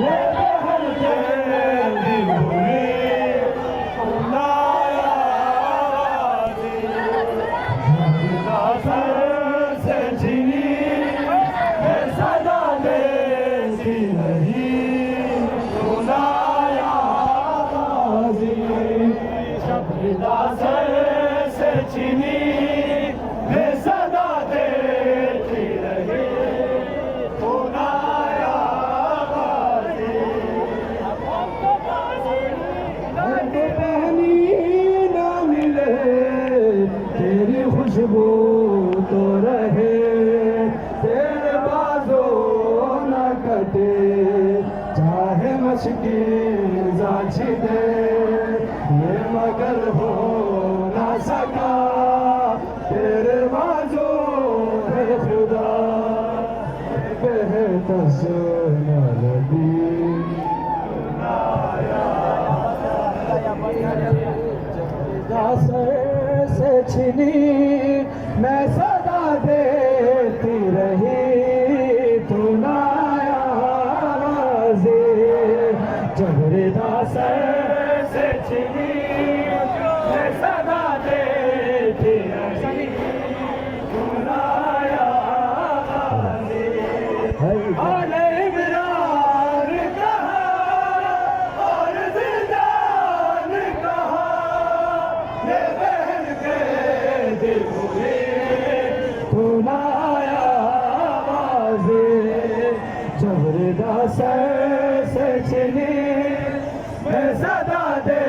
ये बहन तेरी हुई सुनाया सर से छीनी मैं सदा देती नहीं सुनाया सर से छीनी मैं सदा देती रही सुनाया पहनी ना मिले तेरी खुशबू तो रहे तेरे बाजों न कटे चाहे मुश्किल जाची दे ये मगर हो ना सका तेरे बाजों है खुदा बेहतर सुना लगी सर से छीनी मैं सदा देती रही तू नायाज़ी जबरदा सर से छीनी मैं सदा देती रही तू नायाज़ी अरे इमरान कहा और जिंदान कहा ये बहन के दिल हुए सुनाया आवाज़े जबरदा सर से छीनी मैं सदा दे